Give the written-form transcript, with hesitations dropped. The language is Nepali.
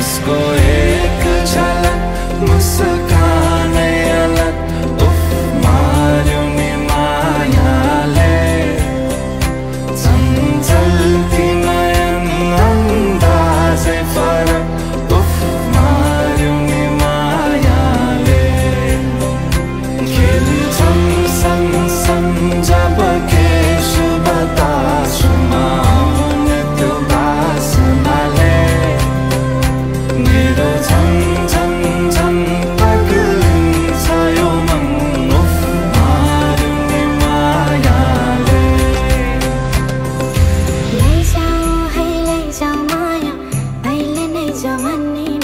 उसको एक झलक मुस्कानै अलग उफ मार्यो नि मायाले चञ्चल्ती नयन अन्दाजै फरक उफ मार्यो नि मायाले खेल्छन् सन जब के शुभ तासुमा आउने त्यो बासनाले मेरो झन् झन् झन् पग्लिन्छ यो मन उफ मार्यो नि मायाले लैजाऊ है लैजाऊ माया अहिले नै जाऊ भन्ने